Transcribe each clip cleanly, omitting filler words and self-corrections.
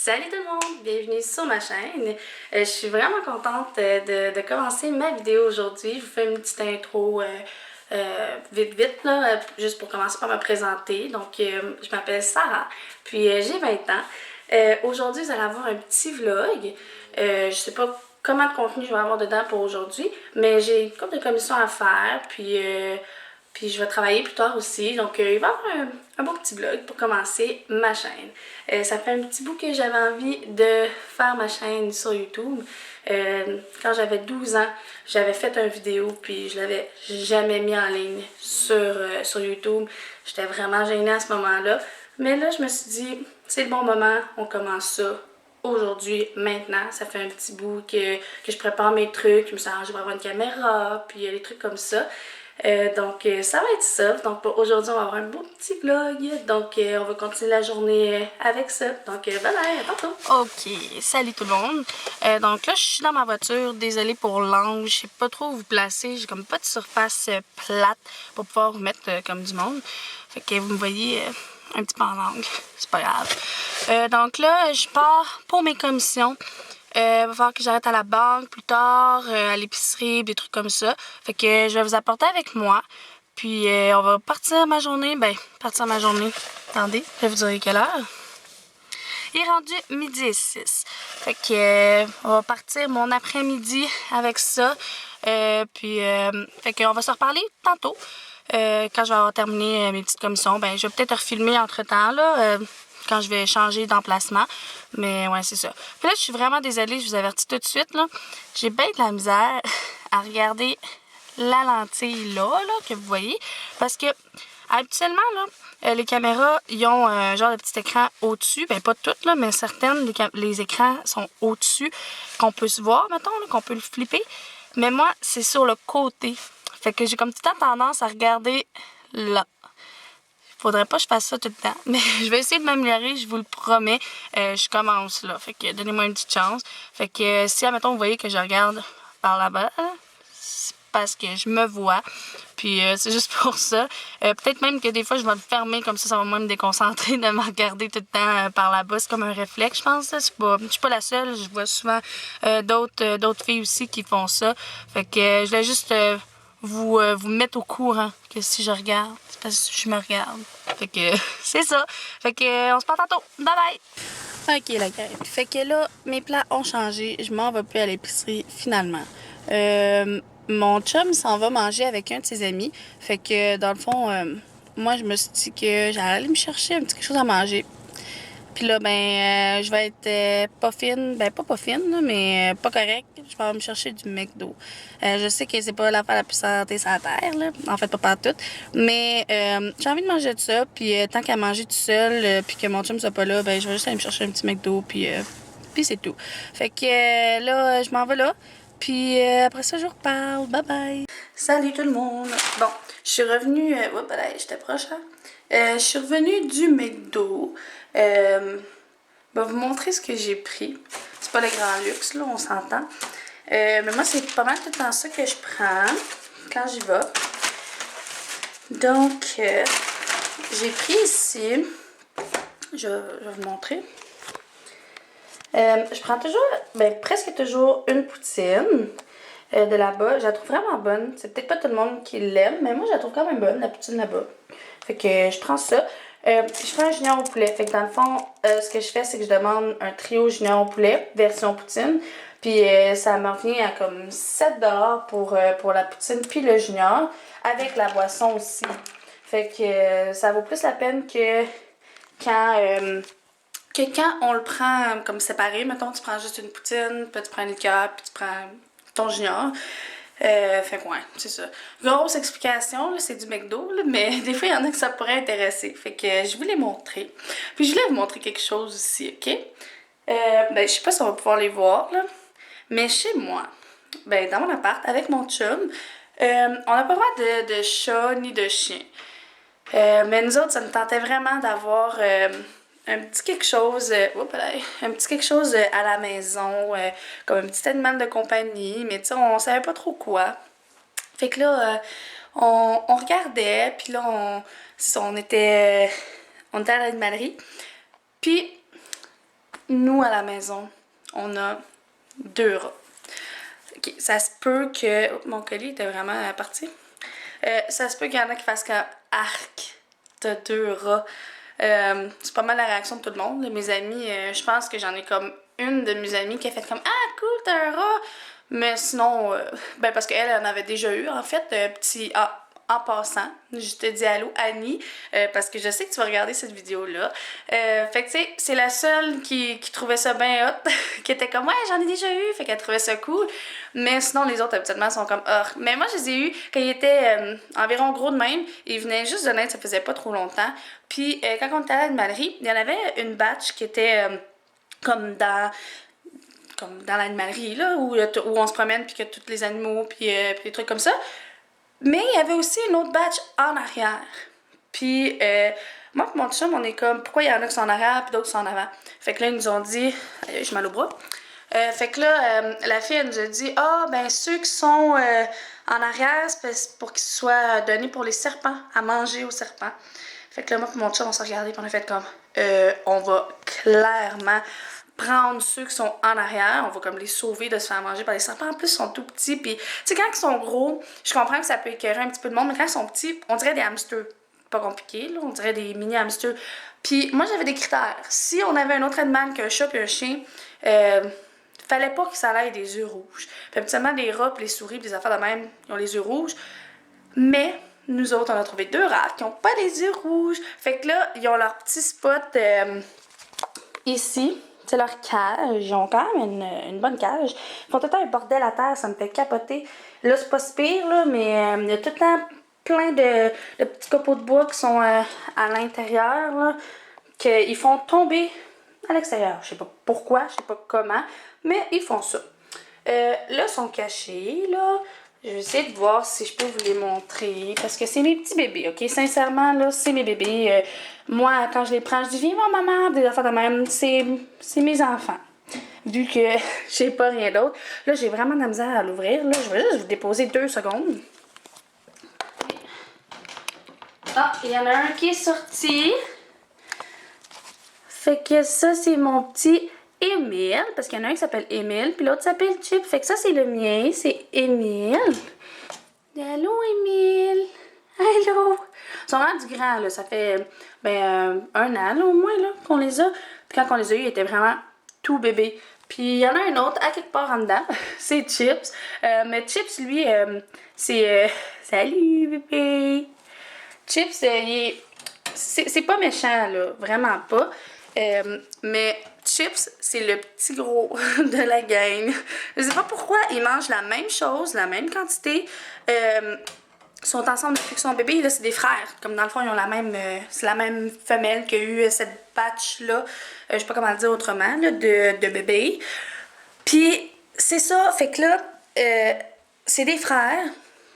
Salut tout le monde, bienvenue sur ma chaîne. Je suis vraiment contente de commencer ma vidéo aujourd'hui. Je vous fais une petite intro vite là, juste pour commencer par me présenter. Donc, je m'appelle Sarah, puis j'ai 20 ans. Aujourd'hui, vous allez avoir un petit vlog. Je sais pas comment de contenu je vais avoir dedans pour aujourd'hui, mais j'ai une couple de commissions à faire, puis je vais travailler plus tard aussi. Donc, il va y avoir un beau petit vlog pour commencer ma chaîne. Ça fait un petit bout que j'avais envie de faire ma chaîne sur YouTube. Quand j'avais 12 ans, j'avais fait une vidéo, puis je l'avais jamais mis en ligne sur YouTube. J'étais vraiment gênée à ce moment-là. Mais là, je me suis dit, c'est le bon moment, on commence ça aujourd'hui, maintenant. Ça fait un petit bout que je prépare mes trucs. Je me suis arrangée pour avoir une caméra, puis des trucs comme ça. Donc, ça va être ça. Donc, pour aujourd'hui, on va avoir un beau petit vlog. Donc, on va continuer la journée avec ça. Donc, bye bye, à tantôt. Ok, salut tout le monde. Donc là, je suis dans ma voiture. Désolée pour l'angle. Je sais pas trop où vous placer. J'ai comme pas de surface plate pour pouvoir vous mettre comme du monde. Fait que vous me voyez un petit peu en angle. C'est pas grave. Donc là, je pars pour mes commissions. Il va falloir que j'arrête à la banque plus tard, à l'épicerie, des trucs comme ça. Fait que je vais vous apporter avec moi. Puis on va partir ma journée. Partir ma journée. Attendez, je vais vous dire quelle heure. Il est rendu 12h06. Fait que on va partir mon après-midi avec ça. Fait qu'on va se reparler tantôt. Quand je vais avoir terminé mes petites commissions, je vais peut-être refilmer entre-temps, là. Quand je vais changer d'emplacement. Mais ouais, c'est ça. Puis là, je suis vraiment désolée, je vous avertis tout de suite, là. J'ai bien de la misère à regarder la lentille là, que vous voyez. Parce que, habituellement, là, les caméras, ils ont un genre de petit écran au-dessus. Pas toutes, là, mais certaines, les écrans sont au-dessus, qu'on peut se voir, mettons, là, qu'on peut le flipper. Mais moi, c'est sur le côté. Fait que j'ai comme tout le temps tendance à regarder là. Faudrait pas que je fasse ça tout le temps. Mais je vais essayer de m'améliorer, je vous le promets. Je commence là. Fait que donnez-moi une petite chance. Fait que si, admettons, vous voyez que je regarde par là-bas, c'est parce que je me vois. Puis c'est juste pour ça. Peut-être même que des fois, je vais le fermer comme ça va moins me déconcentrer de me regarder tout le temps par là-bas. C'est comme un réflexe, je pense. Je suis pas la seule. Je vois souvent d'autres filles aussi qui font ça. Fait que je voulais juste vous mettre au courant que si je regarde, c'est parce que je me regarde. Fait que c'est ça. Fait que on se parle tantôt. Bye bye! Ok, la gang. Fait que là, mes plats ont changé. Je m'en vais plus à l'épicerie finalement. Mon chum s'en va manger avec un de ses amis. Fait que dans le fond, moi je me suis dit que j'allais aller me chercher un petit quelque chose à manger. Puis là, je vais être pas fine. Pas fine, là, mais pas correct. Je vais aller me chercher du McDo. Je sais que c'est pas l'affaire la plus santé sur la terre, là. En fait, pas partout. Mais j'ai envie de manger de ça. Puis tant qu'à manger tout seul, puis que mon chum soit pas là, je vais juste aller me chercher un petit McDo. Puis c'est tout. Fait que là, je m'en vais là. Puis après ça, je vous reparle. Bye bye! Salut tout le monde! Bon, je suis revenue... Oups, là, j'étais proche, hein? Je suis revenue du McDo. Je vais vous montrer ce que j'ai pris. C'est pas le grand luxe, là, on s'entend. Mais moi, c'est pas mal tout le temps ça que je prends quand j'y vais. Donc, j'ai pris ici... Je vais vous montrer. Je prends toujours, presque toujours une poutine de là-bas. Je la trouve vraiment bonne. C'est peut-être pas tout le monde qui l'aime, mais moi, je la trouve quand même bonne, la poutine là-bas. Fait que je prends ça. Je prends un junior au poulet. Fait que dans le fond, ce que je fais, c'est que je demande un trio junior au poulet, version poutine. Puis ça me revient à comme 7$ pour la poutine puis le junior, avec la boisson aussi. Fait que ça vaut plus la peine que quand on le prend comme séparé. Mettons, tu prends juste une poutine, puis tu prends une liqueur, puis tu prends ton junior. Fait que ouais, c'est ça. Grosse explication, là, c'est du McDo, là, mais des fois, il y en a que ça pourrait intéresser. Fait que je voulais montrer. Puis je voulais vous montrer quelque chose aussi, OK? Je sais pas si on va pouvoir les voir, là. Mais chez moi, dans mon appart, avec mon chum, on n'a pas vraiment de chat ni de chien. Mais nous autres, ça nous tentait vraiment d'avoir un petit quelque chose, un petit quelque chose à la maison, comme un petit animal de compagnie, mais tu sais, on savait pas trop quoi. Fait que là, on regardait, puis là, on était à l'animalerie. Puis, nous, à la maison, on a 2 rats. Ok, ça se peut que... Oh, mon colis était vraiment parti. Ça se peut qu'il y en a qui fassent comme arc. T'as 2 rats. C'est pas mal la réaction de tout le monde. Là. Mes amis, je pense que j'en ai comme une de mes amies qui a fait comme ah cool, t'as un rat. Mais sinon, ben parce qu'elle en avait déjà eu en fait. Petit en passant, je te dis allô Annie, parce que je sais que tu vas regarder cette vidéo-là. Fait que tu sais, c'est la seule qui trouvait ça bien hot, qui était comme ouais, j'en ai déjà eu, fait qu'elle trouvait ça cool. Mais sinon, les autres habituellement sont comme oh. Mais moi, je les ai eu quand ils étaient environ gros de même. Ils venaient juste de naître, ça faisait pas trop longtemps. Puis quand on était à l'animalerie, il y en avait une batch qui était comme dans l'animalerie, là, où on se promène, puis que tous les animaux, puis des trucs comme ça. Mais il y avait aussi une autre batch en arrière. Puis, moi et mon chum, on est comme, pourquoi il y en a qui sont en arrière, puis d'autres qui sont en avant? Fait que là, ils nous ont dit, j'ai mal au bras. Fait que là, la fille, elle nous a dit, ben, ceux qui sont en arrière, c'est pour qu'ils soient donnés pour les serpents, à manger aux serpents. Fait que là, moi et mon chum, on s'est regardé, puis on a fait comme, on va clairement prendre ceux qui sont en arrière, on va comme les sauver de se faire manger par les serpents. En plus, ils sont tout petits, puis tu sais, quand ils sont gros, je comprends que ça peut écœurer un petit peu de monde, mais quand ils sont petits, on dirait des hamsters. Pas compliqué, là, on dirait des mini hamsters. Puis moi, j'avais des critères. Si on avait un autre animal qu'un chat puis un chien, fallait pas que ça aille des yeux rouges. Puis habituellement, les rats pis les souris pis les affaires de même, ils ont les yeux rouges. Mais nous autres, on a trouvé 2 rats qui ont pas les yeux rouges. Fait que là, ils ont leur petit spot ici. C'est leur cage. Ils ont quand même une bonne cage. Ils font tout le temps un bordel à terre, ça me fait capoter. Là, c'est pas si pire, là, mais il y a tout le temps plein de petits copeaux de bois qui sont à l'intérieur, là, qu'ils font tomber à l'extérieur. Je sais pas pourquoi, je sais pas comment, mais ils font ça. Là, ils sont cachés, là. Je vais essayer de voir si je peux vous les montrer. Parce que c'est mes petits bébés, ok? Sincèrement, là, c'est mes bébés. Moi, quand je les prends, je dis, viens, mon maman, des affaires de même. C'est mes enfants. Vu que j'ai pas rien d'autre. Là, j'ai vraiment de la misère à l'ouvrir. Là, je vais juste vous déposer 2 secondes. Ah, il y en a un qui est sorti. Fait que ça, c'est mon petit Émile, parce qu'il y en a un qui s'appelle Émile, puis l'autre s'appelle Chip. Fait que ça, c'est le mien, c'est Émile. Allô, Émile. Allô. Ils sont vraiment du grand, là. Ça fait, un an, là, au moins, là, qu'on les a. Puis quand on les a eu, ils étaient vraiment tout bébés. Puis il y en a un autre, à quelque part en dedans, c'est Chips. Mais Chips, lui, c'est... salut, bébé. Chips, c'est pas méchant, là. Vraiment pas. Mais Chips, c'est le petit gros de la gang. Je sais pas pourquoi ils mangent la même chose, la même quantité. Ils sont ensemble depuis qu'ils sont bébés. Là, c'est des frères. Comme dans le fond, ils ont la même... c'est la même femelle qui a eu cette batch-là. Je sais pas comment le dire autrement, là, de bébés. Puis, c'est ça. Fait que là, c'est des frères.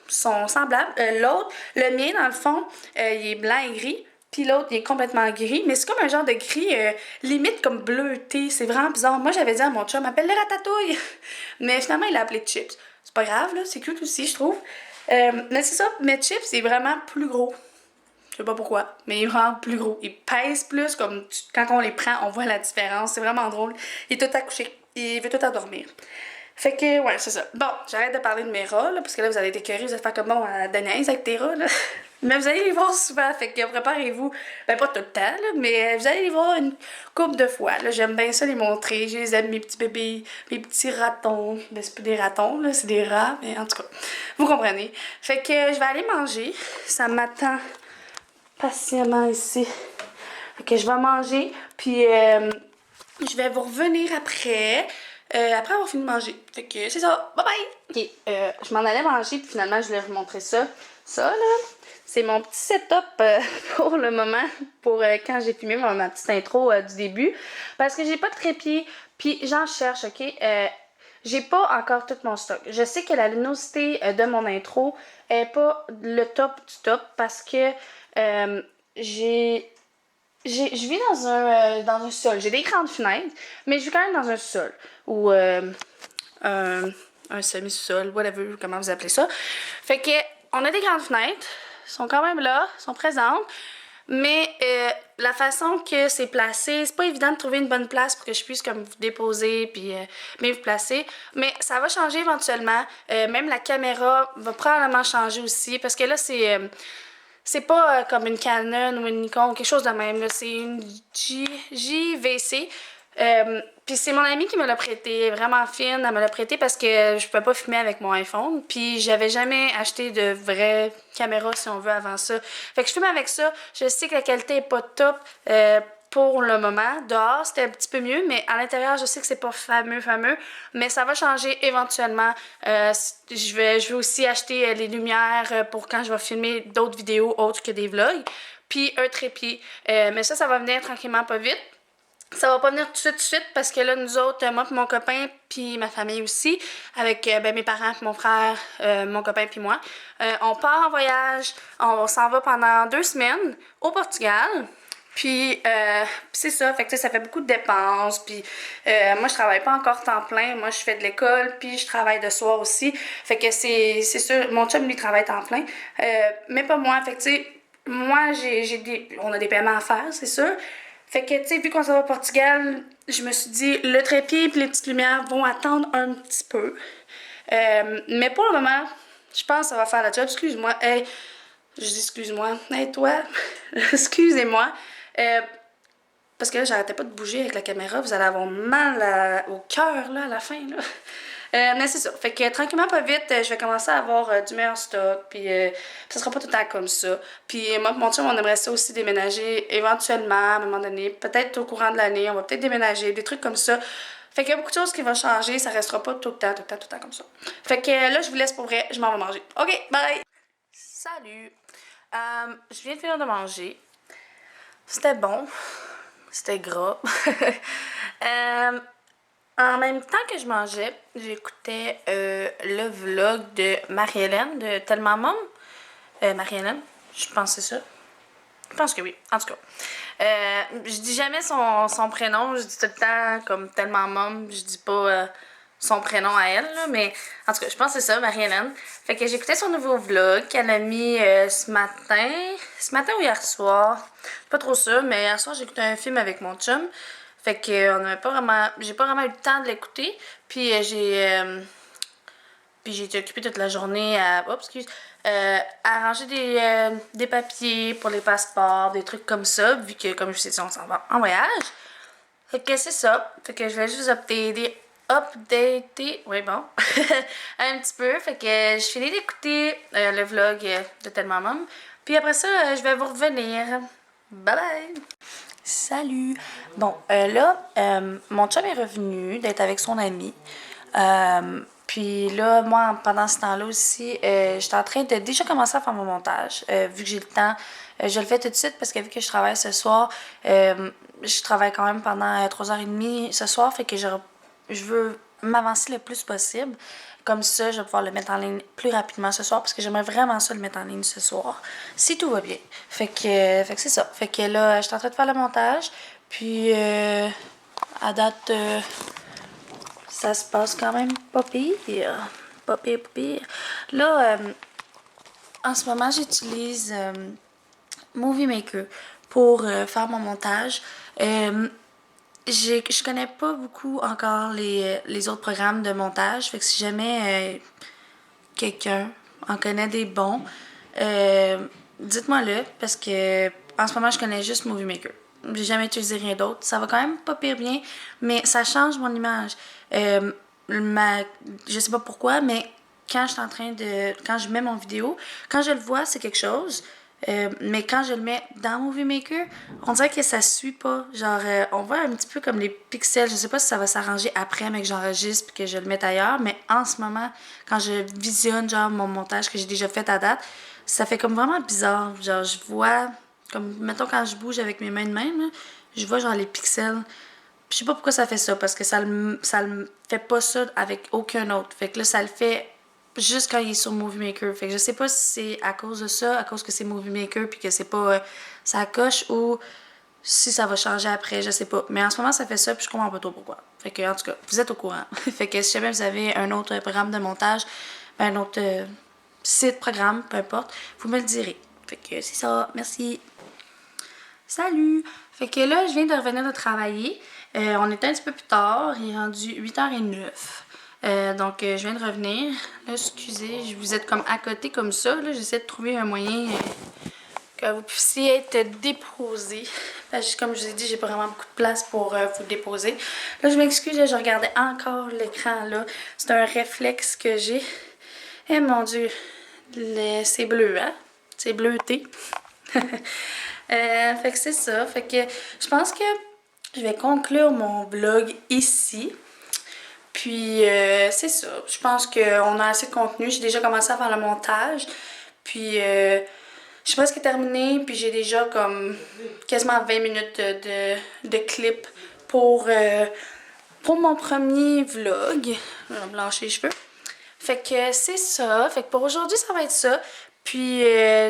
Ils sont semblables. L'autre, le mien, dans le fond, il est blanc et gris. Puis l'autre, il est complètement gris. Mais c'est comme un genre de gris limite comme bleuté. C'est vraiment bizarre. Moi, j'avais dit à mon chum, appelle-le Ratatouille. Mais finalement, il l'a appelé Chips. C'est pas grave, là. C'est cute aussi, je trouve. Mais c'est ça. Mais Chips, il est vraiment plus gros. Je sais pas pourquoi, mais il est vraiment plus gros. Il pèse plus, comme quand on les prend, on voit la différence. C'est vraiment drôle. Il est tout accouché. Il veut tout endormir. Fait que, ouais, c'est ça. Bon, j'arrête de parler de mes rats, là, parce que là, vous allez être écœurés, vous allez faire comme bon à Denise avec tes rats, là. Mais vous allez les voir souvent, fait que préparez-vous. Ben, pas tout le temps, là, mais vous allez les voir une couple de fois, là. J'aime bien ça les montrer. Je les aime, mes petits bébés, mes petits ratons. Ben, c'est pas des ratons, là, c'est des rats, mais en tout cas, vous comprenez. Fait que je vais aller manger. Ça m'attend patiemment ici. Fait que je vais manger, puis je vais vous revenir après. Après avoir fini de manger. Fait que c'est ça. Bye bye! Ok, je m'en allais manger, puis finalement, je voulais vous montrer ça. Ça, là, c'est mon petit setup pour le moment, pour quand j'ai filmé ma petite intro du début. Parce que j'ai pas de trépied, puis j'en cherche, ok? J'ai pas encore tout mon stock. Je sais que la luminosité de mon intro est pas le top du top, parce que je vis dans un sol. J'ai des grandes fenêtres, mais je vis quand même dans un sol. Ou un semi-sol, whatever, comment vous appelez ça. Fait que, on a des grandes fenêtres. Elles sont quand même là, sont présentes. Mais la façon que c'est placé, c'est pas évident de trouver une bonne place pour que je puisse comme vous déposer puis bien vous placer. Mais ça va changer éventuellement. Même la caméra va probablement changer aussi parce que là, c'est pas comme une Canon ou une Nikon ou quelque chose de même. Là. C'est une JVC. Puis c'est mon amie qui me l'a prêté, vraiment fine, elle me l'a prêté parce que je pouvais pas filmer avec mon iPhone. Puis j'avais jamais acheté de vraie caméra, si on veut, avant ça. Fait que je filme avec ça. Je sais que la qualité est pas top pour le moment. Dehors, c'était un petit peu mieux, mais à l'intérieur, je sais que c'est pas fameux. Mais ça va changer éventuellement. Je vais aussi acheter les lumières pour quand je vais filmer d'autres vidéos autres que des vlogs. Puis un trépied. Mais ça va venir tranquillement, pas vite. Ça va pas venir tout de suite parce que là, nous autres, moi puis mon copain, puis ma famille aussi, avec mes parents, puis mon frère, mon copain puis moi, on part en voyage, on s'en va pendant 2 semaines au Portugal. Puis c'est ça, fait que ça fait beaucoup de dépenses. Puis moi, je travaille pas encore temps plein. Moi, je fais de l'école, puis je travaille de soir aussi. Fait que c'est sûr, mon chum, lui, travaille temps plein. Mais pas moi. Fait que tu sais, moi, on a des paiements à faire, c'est sûr. Fait que, tu sais, vu qu'on s'en va au Portugal, je me suis dit, le trépied et les petites lumières vont attendre un petit peu. Mais pour le moment, je pense que ça va faire la job. Excuse-moi. Hey, je dis excuse-moi. Hey, toi, excusez-moi. Parce que là, j'arrêtais pas de bouger avec la caméra. Vous allez avoir mal au cœur, là, à la fin, là. Mais c'est ça. Fait que tranquillement, pas vite, je vais commencer à avoir du meilleur stock. Puis ça sera pas tout le temps comme ça. Puis moi, mon chum, on aimerait ça aussi déménager éventuellement, à un moment donné. Peut-être au courant de l'année, on va peut-être déménager, des trucs comme ça. Fait qu'il y a beaucoup de choses qui vont changer. Ça restera pas tout le temps comme ça. Fait que là, je vous laisse pour vrai. Je m'en vais manger. OK, bye! Salut! Je viens de finir de manger. C'était bon. C'était gras. En même temps que je mangeais, j'écoutais le vlog de Marie-Hélène de Tellement Mom. Marie-Hélène, je pense que c'est ça. Je pense que oui, en tout cas. Je dis jamais son prénom, je dis tout le temps comme Tellement Mom, je dis pas son prénom à elle, là, mais en tout cas, je pense que c'est ça, Marie-Hélène. Fait que j'écoutais son nouveau vlog qu'elle a mis ce matin ou hier soir, pas trop sûr, mais hier soir, j'écoutais un film avec mon chum. Fait que j'ai pas vraiment eu le temps de l'écouter. Puis j'ai été occupée toute la journée à ranger des papiers pour les passeports, des trucs comme ça, vu que, comme je vous ai dit, on s'en va en voyage. Fait que c'est ça. Fait que je vais juste updater, oui bon, un petit peu. Fait que je finis d'écouter le vlog de Tellement Mom. Puis après ça, je vais vous revenir. Bye bye! Salut! Bon, là, mon chum est revenu d'être avec son ami. Puis là, moi, pendant ce temps-là aussi, j'étais en train de déjà commencer à faire mon montage. Vu que j'ai le temps, je le fais tout de suite parce que vu que je travaille ce soir, je travaille quand même pendant 3h30 ce soir. Fait que je veux m'avancer le plus possible. Comme ça, je vais pouvoir le mettre en ligne plus rapidement ce soir parce que j'aimerais vraiment ça le mettre en ligne ce soir, si tout va bien. Fait que c'est ça. Fait que là, je suis en train de faire le montage. Puis, à date, ça se passe quand même pas pire. Pas pire, pas pire. Là, en ce moment, j'utilise Movie Maker pour faire mon montage. Je connais pas beaucoup encore les autres programmes de montage. Fait que si jamais quelqu'un en connaît des bons, dites-moi-le parce que en ce moment, je connais juste Movie Maker. J'ai jamais utilisé rien d'autre. Ça va quand même pas pire bien, mais ça change mon image. Je sais pas pourquoi, mais quand je mets mon vidéo, quand je le vois, c'est quelque chose. Mais quand je le mets dans Movie Maker, on dirait que ça suit pas. Genre, on voit un petit peu comme les pixels. Je sais pas si ça va s'arranger après, mais que j'enregistre et que je le mette ailleurs. Mais en ce moment, quand je visionne genre mon montage que j'ai déjà fait à date, ça fait comme vraiment bizarre. Genre, je vois, comme, mettons quand je bouge avec mes mains de même, là, je vois genre les pixels. Je sais pas pourquoi ça fait ça, parce que ça le fait pas ça avec aucun autre. Fait que là, ça le fait juste quand il est sur Movie Maker. Fait que je sais pas si c'est à cause de ça, à cause que c'est Movie Maker puis que c'est pas ça coche ou si ça va changer après, je sais pas. Mais en ce moment, ça fait ça puis je comprends pas trop pourquoi. Fait que, en tout cas, vous êtes au courant. Fait que si jamais vous avez un autre programme de montage, un autre site, programme, peu importe, vous me le direz. Fait que c'est ça. Merci. Salut! Fait que là, je viens de revenir de travailler. On était un petit peu plus tard, il est rendu 8h09. Donc, je viens de revenir. Là, excusez, vous êtes comme à côté comme ça. Là, j'essaie de trouver un moyen que vous puissiez être déposé. Parce que, comme je vous ai dit, j'ai pas vraiment beaucoup de place pour vous déposer. Là, je m'excuse, je regardais encore l'écran là. C'est un réflexe que j'ai. Eh mon Dieu, c'est bleu, hein? C'est bleuté. Fait que c'est ça. Fait que je pense que je vais conclure mon vlog ici. Puis c'est ça. Je pense qu'on a assez de contenu. J'ai déjà commencé à faire le montage. Puis je suis presque terminée. Puis j'ai déjà comme quasiment 20 minutes de clip pour mon premier vlog. Je vais me lâcher les cheveux. Fait que c'est ça. Fait que pour aujourd'hui, ça va être ça. Puis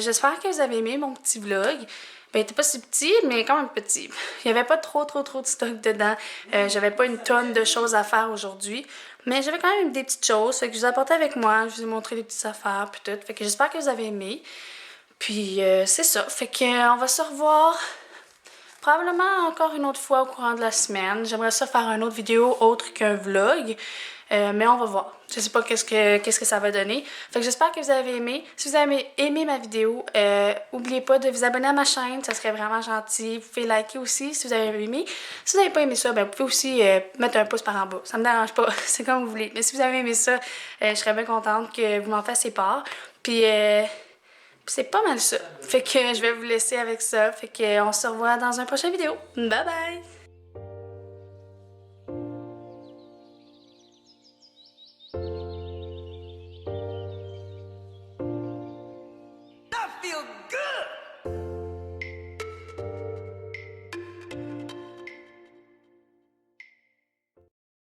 j'espère que vous avez aimé mon petit vlog. Ben, il était pas si petit, mais quand même petit. Il y avait pas trop de stock dedans. J'avais pas une tonne de choses à faire aujourd'hui. Mais j'avais quand même des petites choses. Fait que je vous ai apporté avec moi. Je vous ai montré des petites affaires, puis tout. Fait que j'espère que vous avez aimé. Puis c'est ça. Fait que on va se revoir probablement encore une autre fois au courant de la semaine. J'aimerais ça faire une autre vidéo autre qu'un vlog. Mais on va voir. Je sais pas qu'est-ce que ça va donner. Fait que j'espère que vous avez aimé. Si vous avez aimé ma vidéo, n'oubliez pas de vous abonner à ma chaîne. Ça serait vraiment gentil. Vous pouvez liker aussi si vous avez aimé. Si vous n'avez pas aimé ça, ben, vous pouvez aussi mettre un pouce par en bas. Ça me dérange pas. C'est comme vous voulez. Mais si vous avez aimé ça, je serais bien contente que vous m'en fassiez part. Puis c'est pas mal ça. Fait que je vais vous laisser avec ça. Fait que on se revoit dans une prochaine vidéo. Bye bye!